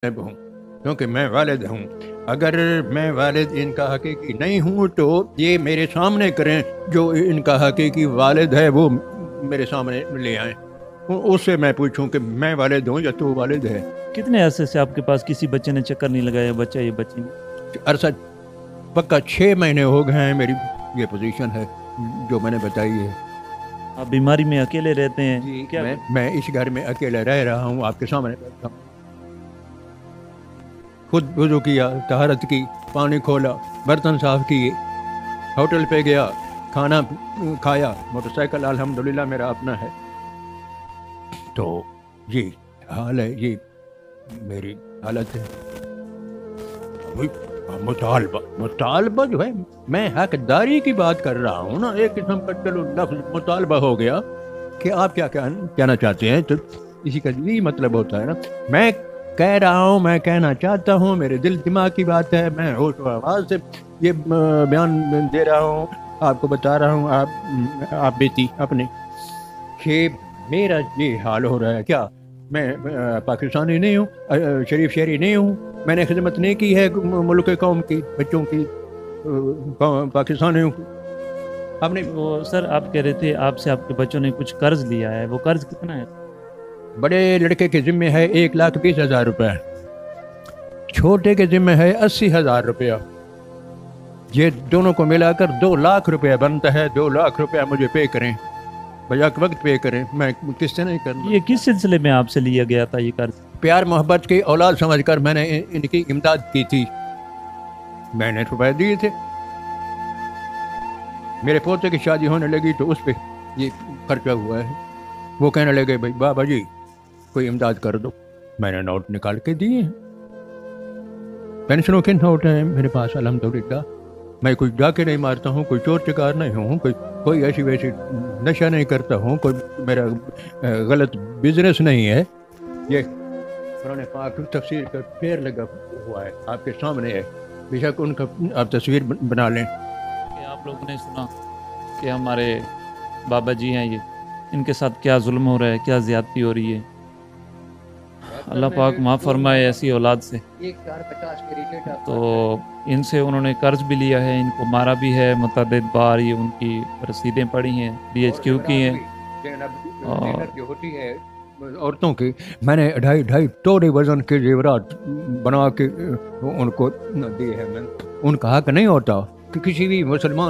हूँ, क्योंकि मैं वालिद हूँ। अगर मैं वालिद इनका हकीकी नहीं हूँ तो ये मेरे सामने करें, जो इनका हकीकी वालिद है वो मेरे सामने ले आएँ, उससे मैं पूछूं कि मैं वालिद हूँ या तू वालिद है। कितने अरसे से आपके पास किसी बच्चे ने चक्कर नहीं लगाया, बच्चा ये बच्ची ने? अरसा पक्का 6 महीने हो गए हैं। मेरी ये पोजीशन है जो मैंने बताई है। आप बीमारी में अकेले रहते हैं जी, क्या? मैं इस घर में अकेले रह रहा हूँ, आपके सामने बैठा हूँ। खुद वुज़ू किया, तहारत की, पानी खोला, बर्तन साफ किए, होटल पे गया, खाना खाया, मोटरसाइकिल अल्हम्दुलिल्लाह मेरा अपना है। तो ये हाल है, ये मेरी हालत है। मुतालबा जो है, मैं हकदारी की बात कर रहा हूँ ना। एक किस्म का चलो लफ्ज़ मुतालबा हो गया कि आप क्या कहना चाहते हैं, तो इसी का यही मतलब होता है ना। मैं कह रहा हूँ, मैं कहना चाहता हूँ, मेरे दिल दिमाग की बात है। मैं होश व आवाज़ से ये बयान दे रहा हूँ, आपको बता रहा हूँ। आप बेटी अपने कि मेरा ये हाल हो रहा है। क्या मैं पाकिस्तानी नहीं हूँ, शरीफ शहरी नहीं हूँ? मैंने खिदमत नहीं की है मुल्क कौम की, बच्चों की, पाकिस्तानियों की? आपने वो सर आप कह रहे थे आपसे आपके बच्चों ने कुछ कर्ज लिया है, वो कर्ज कितना है? बड़े लड़के के जिम्मे है 1,20,000 रुपये, छोटे के जिम्मे है 80,000 रुपया। ये दोनों को मिलाकर 2 लाख रुपया बनता है। 2 लाख रुपया मुझे पे करें, बजाक वक्त पे करें, मैं किससे नहीं करना। ये किस सिलसिले में आपसे लिया गया था ये कर्ज? प्यार मोहब्बत की औलाद समझकर मैंने इनकी इमदाद की थी। मैंने रुपए दिए थे। मेरे पोते की शादी होने लगी तो उस पर ये खर्चा हुआ है। वो कहने लगे भाई बाबा जी कोई इमदाद कर दो। मैंने नोट निकाल के दिए हैं, पेंशनों के नोट हैं मेरे पास अल्हम्दुलिल्लाह। मैं कोई डाके नहीं मारता हूँ, कोई चोर चिकार नहीं हूँ, कोई ऐसी वैसी नशा नहीं करता हूँ, कोई मेरा गलत बिजनेस नहीं है। ये कुरान पाक तफसीर का पेड़ लगा हुआ है, आपके सामने है। बेशक उनका आप तस्वीर बना लें। कि आप लोगों ने सुना कि हमारे बाबा जी हैं, ये इनके साथ क्या जुल्म हो रहा है, क्या ज़्यादती हो रही है। अल्लाह पाक माफ़ फरमाए ऐसी औलाद से। 1,50 के रिलेट तो इनसे उन्होंने कर्ज भी लिया है, इनको मारा भी है मुतअद्दिद बार, ये उनकी रसीदें पड़ी हैं, DHQ की हैं। और जो होती है औरतों की, मैंने 2.5 तोड़े वजन के जेवरात बना के उनको दिए हैं। मैंने उनका हक नहीं होता कि किसी भी मुसलमान